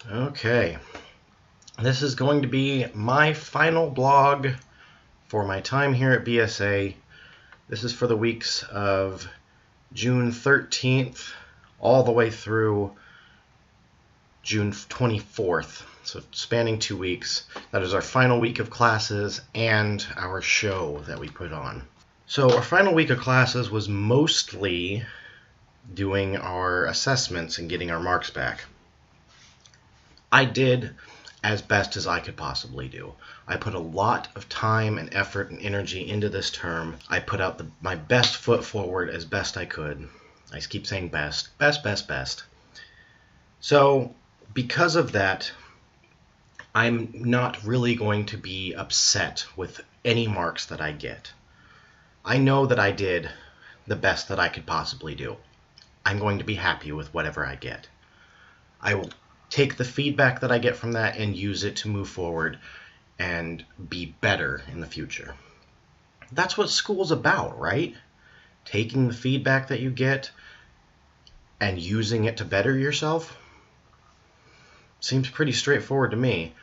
Okay, this is going to be my final blog for my time here at BSA. This is for the weeks of June 13th all the way through June 24th, so spanning 2 weeks. That is our final week of classes and our show that we put on. So our final week of classes was mostly doing our assessments and getting our marks back. I did as best as I could possibly do. I put a lot of time and effort and energy into this term. I put out my best foot forward as best I could. I keep saying best. Best. So because of that, I'm not really going to be upset with any marks that I get. I know that I did the best that I could possibly do. I'm going to be happy with whatever I get. I will take the feedback that I get from that and use it to move forward and be better in the future. That's what school's about, right? Taking the feedback that you get and using it to better yourself. Seems pretty straightforward to me.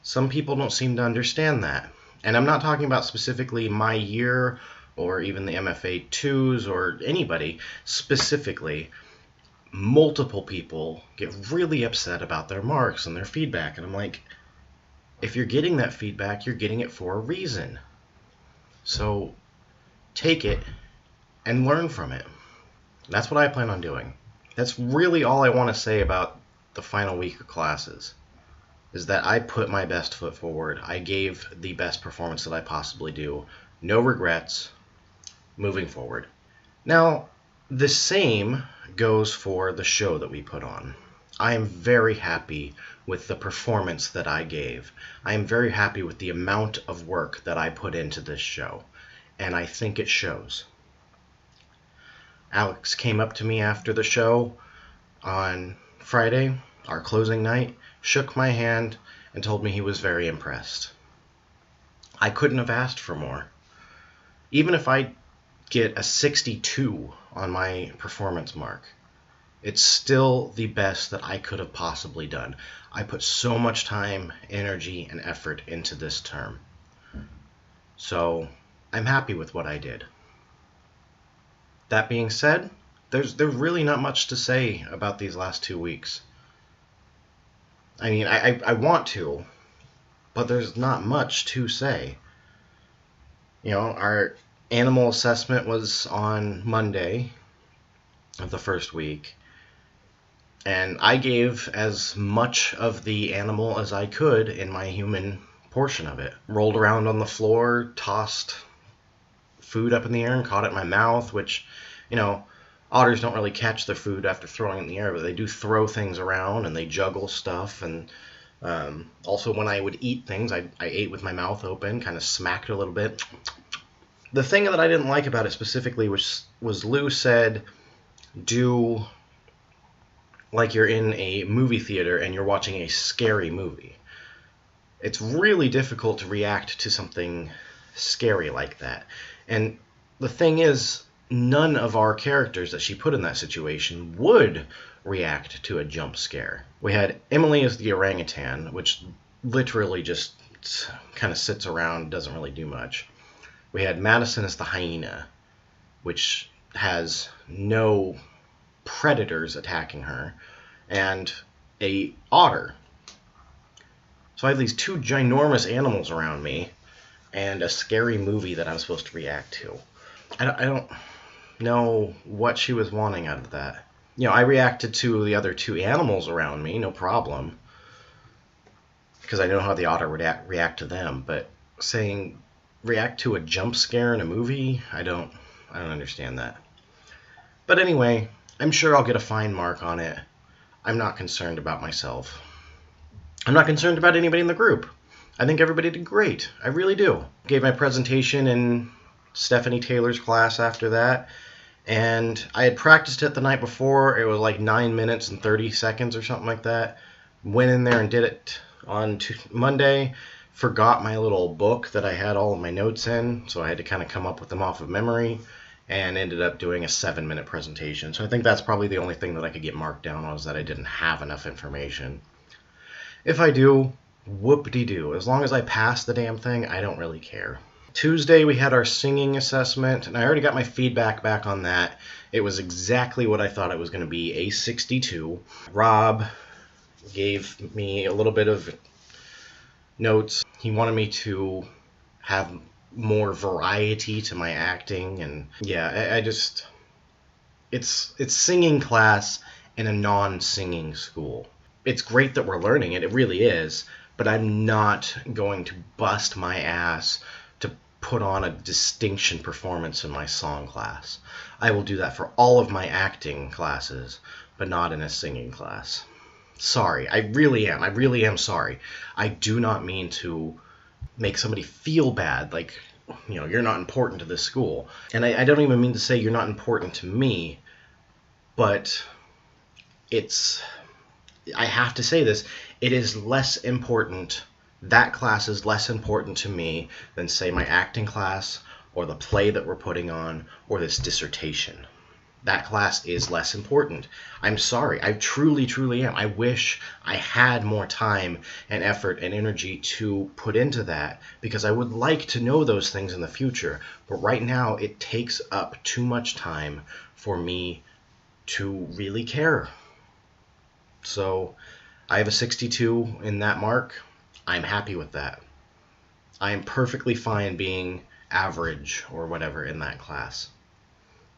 Some people don't seem to understand that. And I'm not talking about specifically my year or even the MFA 2s or anybody specifically. Multiple people get really upset about their marks and their feedback, and I'm like, if you're getting that feedback, you're getting it for a reason. So take it and learn from it. That's what I plan on doing. That's really all I want to say about the final week of classes, is that I put my best foot forward. I gave the best performance that I possibly do. No regrets moving forward. Now, the same goes for the show that we put on. I am very happy with the performance that I gave. I am very happy with the amount of work that I put into this show, and I think it shows. Alex came up to me after the show on Friday, our closing night, shook my hand, and told me he was very impressed. I couldn't have asked for more. Even if I get a 62 on my performance mark, it's still the best that I could have possibly done. I put so much time, energy, and effort into this term. So I'm happy with what I did. That being said, there's really not much to say about these last 2 weeks. I mean, I want to, but there's not much to say. You know, our animal assessment was on Monday of the first week, and I gave as much of the animal as I could in my human portion of it. Rolled around on the floor, tossed food up in the air and caught it in my mouth, which, you know, otters don't really catch their food after throwing it in the air, but they do throw things around and they juggle stuff. And also when I would eat things, I ate with my mouth open, kind of smacked a little bit. The thing that I didn't like about it specifically was Lou said, do like you're in a movie theater and you're watching a scary movie. It's really difficult to react to something scary like that. And the thing is, none of our characters that she put in that situation would react to a jump scare. We had Emily as the orangutan, which literally just kind of sits around, doesn't really do much. We had Madison as the hyena, which has no predators attacking her, and a otter. So I have these two ginormous animals around me and a scary movie that I'm supposed to react to. I don't know what she was wanting out of that. You know, I reacted to the other two animals around me, no problem, because I know how the otter would react to them, but saying react to a jump scare in a movie, I don't understand that. But anyway, I'm sure I'll get a fine mark on it. I'm not concerned about myself. I'm not concerned about anybody in the group. I think everybody did great. I really do. Gave my presentation in Stephanie Taylor's class after that, and I had practiced it the night before. It was like 9 minutes and 30 seconds or something like that. Went in there and did it on Monday. Forgot my little book that I had all of my notes in, so I had to kind of come up with them off of memory, and ended up doing a 7-minute presentation. So I think that's probably the only thing that I could get marked down on, was that I didn't have enough information. If I do, whoop-de-doo. As long as I pass the damn thing, I don't really care. Tuesday, we had our singing assessment, and I already got my feedback back on that. It was exactly what I thought it was going to be, a 62. Rob gave me a little bit of notes. He wanted me to have more variety to my acting, and yeah, I just... It's singing class in a non-singing school. It's great that we're learning it, it really is, but I'm not going to bust my ass to put on a distinction performance in my song class. I will do that for all of my acting classes, but not in a singing class. Sorry, I really am sorry. I do not mean to make somebody feel bad, like, you know, you're not important to this school. And I don't even mean to say you're not important to me, but I have to say this, it is less important, that class is less important to me than, say, my acting class, or the play that we're putting on, or this dissertation. That class is less important. I'm sorry, I truly, truly am. I wish I had more time and effort and energy to put into that, because I would like to know those things in the future, but right now it takes up too much time for me to really care. So I have a 62 in that mark. I'm happy with that. I am perfectly fine being average or whatever in that class.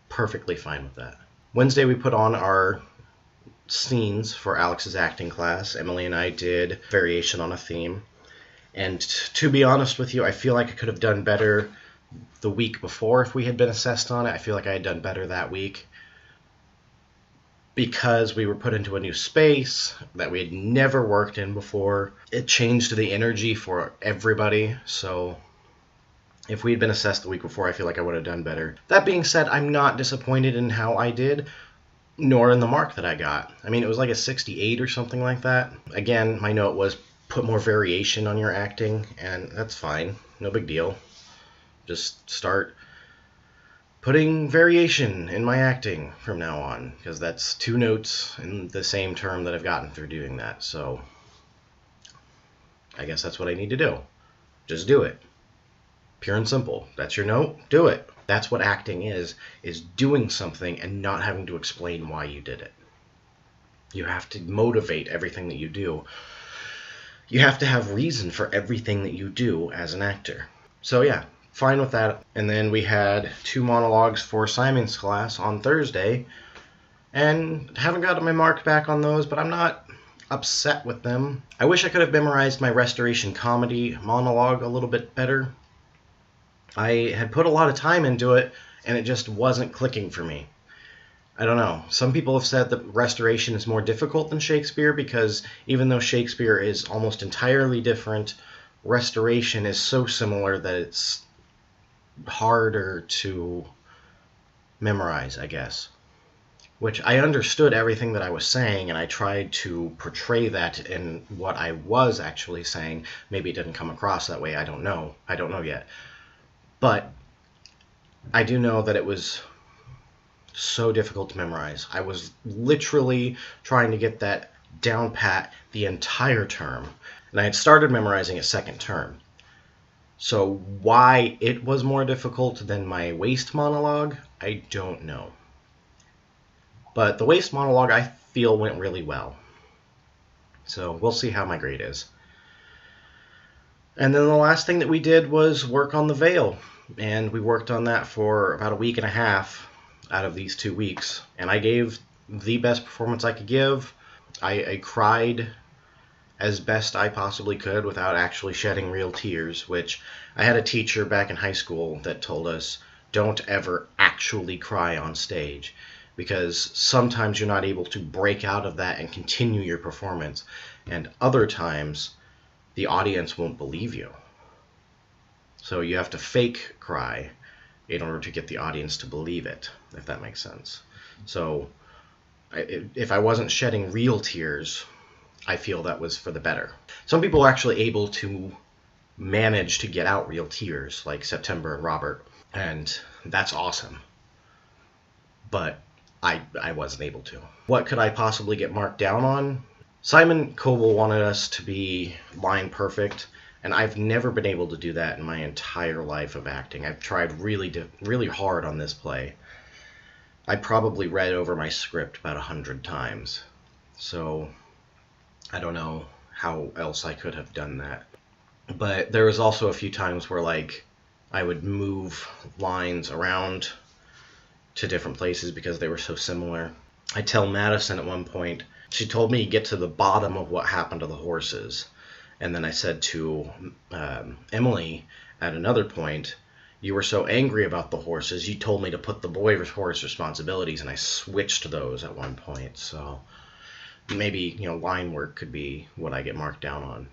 Perfectly fine with that. Wednesday we put on our scenes for Alex's acting class. Emily and I did variation on a theme. And to be honest with you, I feel like I could have done better the week before if we had been assessed on it. I feel like I had done better that week, because we were put into a new space that we had never worked in before. It changed the energy for everybody, so if we had been assessed the week before, I feel like I would have done better. That being said, I'm not disappointed in how I did, nor in the mark that I got. I mean, it was like a 68 or something like that. Again, my note was put more variation on your acting, and that's fine. No big deal. Just start putting variation in my acting from now on, because that's 2 notes in the same term that I've gotten through doing that. So I guess that's what I need to do. Just do it. Pure and simple. That's your note. Do it. That's what acting is doing something and not having to explain why you did it. You have to motivate everything that you do. You have to have reason for everything that you do as an actor. So yeah, fine with that. And then we had 2 monologues for Simon's class on Thursday, and haven't gotten my mark back on those, but I'm not upset with them. I wish I could have memorized my restoration comedy monologue a little bit better. I had put a lot of time into it, and it just wasn't clicking for me. I don't know. Some people have said that restoration is more difficult than Shakespeare, because even though Shakespeare is almost entirely different, restoration is so similar that it's harder to memorize, I guess. Which I understood everything that I was saying, and I tried to portray that in what I was actually saying. Maybe it didn't come across that way. I don't know. I don't know yet. But I do know that it was so difficult to memorize. I was literally trying to get that down pat the entire term, and I had started memorizing a second term. So why it was more difficult than my waste monologue, I don't know. But the waste monologue, I feel, went really well. So we'll see how my grade is. And then the last thing that we did was work on the veil. And we worked on that for about a week and a half out of these 2 weeks. And I gave the best performance I could give. I cried as best I possibly could without actually shedding real tears, which I had a teacher back in high school that told us, don't ever actually cry on stage, because sometimes you're not able to break out of that and continue your performance, and other times the audience won't believe you. So you have to fake cry in order to get the audience to believe it, if that makes sense. So if I wasn't shedding real tears, I feel that was for the better. Some people are actually able to manage to get out real tears, like September and Robert, and that's awesome. But I wasn't able to. What could I possibly get marked down on? Simon Koval wanted us to be line perfect, and I've never been able to do that in my entire life of acting. I've tried really hard on this play. I probably read over my script about 100 times, so I don't know how else I could have done that. But there was also a few times where, like, I would move lines around to different places because they were so similar. I tell Madison at one point, she told me to get to the bottom of what happened to the horses. And then I said to Emily at another point, you were so angry about the horses, you told me to put the boy's horse responsibilities, and I switched those at one point. So maybe, line work could be what I get marked down on.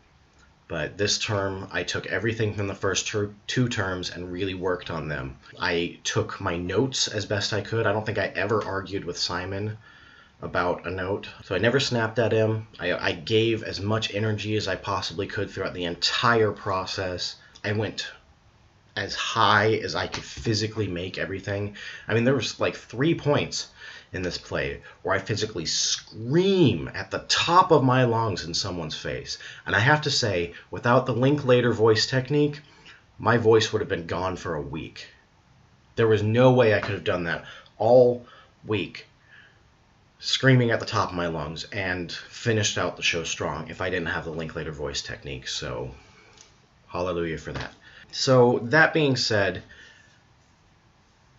But this term, I took everything from the first two terms and really worked on them. I took my notes as best I could. I don't think I ever argued with Simon about a note. So I never snapped at him. I gave as much energy as I possibly could throughout the entire process. I went as high as I could physically make everything. I mean, there was like 3 points in this play where I physically scream at the top of my lungs in someone's face. And I have to say, without the Linklater voice technique, my voice would have been gone for a week. There was no way I could have done that all week, screaming at the top of my lungs, and finished out the show strong if I didn't have the Linklater voice technique. So hallelujah for that. So that being said,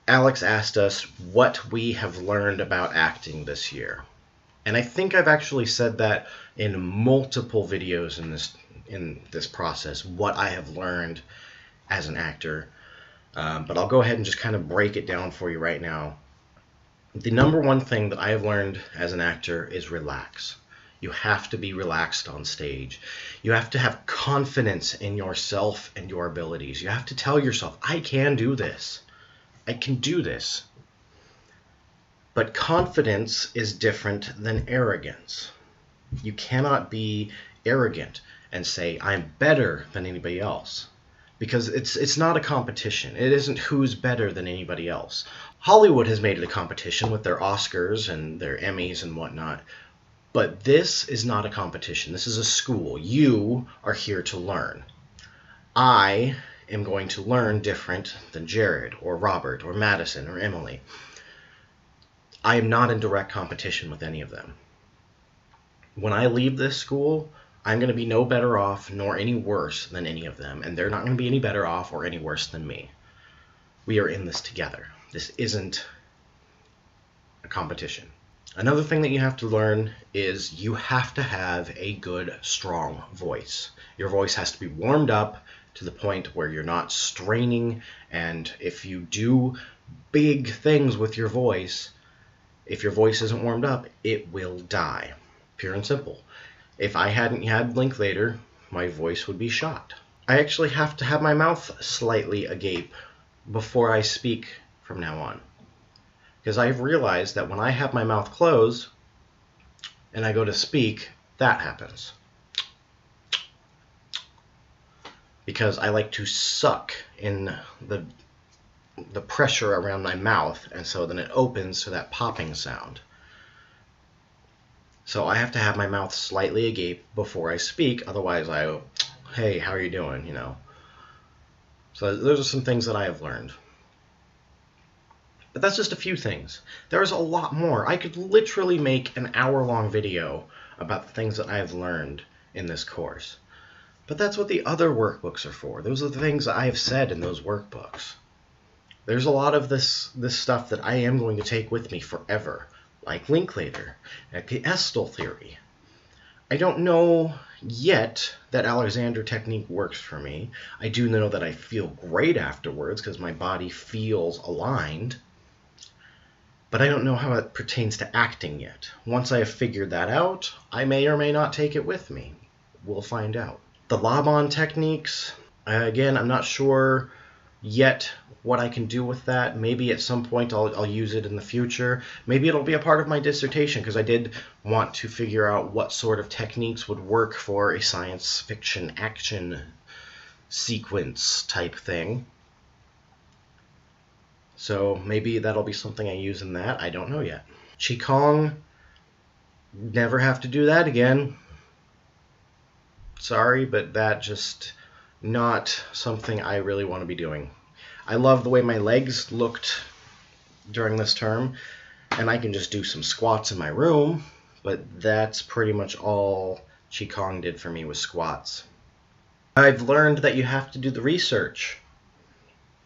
Alex asked us what we have learned about acting this year. And I think I've actually said that in multiple videos in this process, what I have learned as an actor. But I'll go ahead and just kind of break it down for you right now. The number one thing that I have learned as an actor is relax. You have to be relaxed on stage. You have to have confidence in yourself and your abilities. You have to tell yourself, I can do this. I can do this. But confidence is different than arrogance. You cannot be arrogant and say, I'm better than anybody else. Because it's not a competition. It isn't who's better than anybody else. Hollywood has made it a competition with their Oscars and their Emmys and whatnot. But this is not a competition. This is a school. You are here to learn. I am going to learn different than Jared or Robert or Madison or Emily. I am not in direct competition with any of them. When I leave this school, I'm going to be no better off nor any worse than any of them, and they're not going to be any better off or any worse than me. We are in this together. This isn't a competition. Another thing that you have to learn is you have to have a good, strong voice. Your voice has to be warmed up to the point where you're not straining, and if you do big things with your voice, if your voice isn't warmed up, it will die. Pure and simple. If I hadn't had Linklater, my voice would be shot. I actually have to have my mouth slightly agape before I speak from now on. Because I've realized that when I have my mouth closed and I go to speak, that happens. Because I like to suck in the pressure around my mouth, and so then it opens to that popping sound. So I have to have my mouth slightly agape before I speak, otherwise I go, hey, how are you doing, So those are some things that I have learned. But that's just a few things. There's a lot more. I could literally make an hour-long video about the things that I have learned in this course. But that's what the other workbooks are for. Those are the things that I have said in those workbooks. There's a lot of this stuff that I am going to take with me forever, like Linklater, like the Estelle theory. I don't know yet that Alexander technique works for me. I do know that I feel great afterwards because my body feels aligned. But I don't know how it pertains to acting yet. Once I have figured that out, I may or may not take it with me. We'll find out. The Laban techniques, again, I'm not sure yet what I can do with that. Maybe at some point I'll use it in the future. Maybe it'll be a part of my dissertation, because I did want to figure out what sort of techniques would work for a science fiction action sequence type thing. So maybe that'll be something I use in that. I don't know yet. Qigong, never have to do that again. sorry, but that just not something I really want to be doing. I love the way my legs looked during this term, and I can just do some squats in my room, but that's pretty much all Qigong did for me was squats. I've learned that you have to do the research.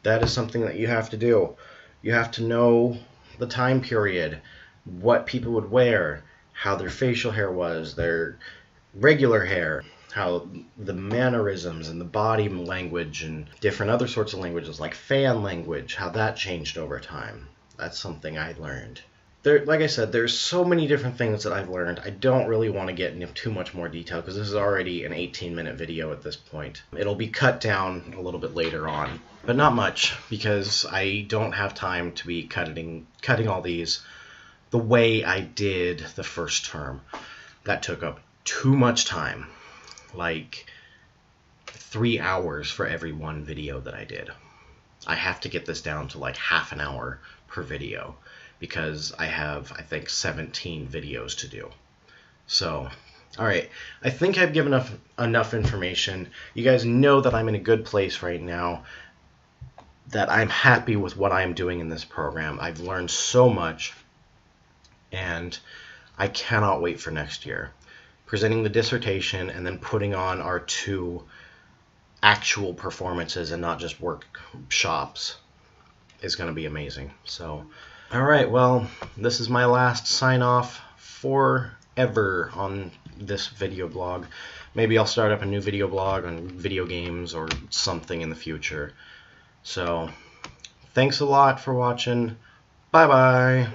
That is something that you have to do. You have to know the time period, what people would wear, how their facial hair was, their regular hair, how the mannerisms and the body language and different other sorts of languages like fan language, how that changed over time. That's something I learned. Like I said, there's so many different things that I've learned. I don't really want to get into too much more detail because this is already an 18-minute video at this point. It'll be cut down a little bit later on, but not much because I don't have time to be cutting all these the way I did the first term. That took up too much time, like 3 hours for every one video that I did. I have to get this down to like half an hour per video because I have, I think, 17 videos to do. So, alright, I think I've given enough information. You guys know that I'm in a good place right now, that I'm happy with what I'm doing in this program. I've learned so much, and I cannot wait for next year. Presenting the dissertation and then putting on our 2 actual performances and not just workshops is going to be amazing. So, alright, well, this is my last sign off forever on this video blog. Maybe I'll start up a new video blog on video games or something in the future. So, thanks a lot for watching. Bye-bye.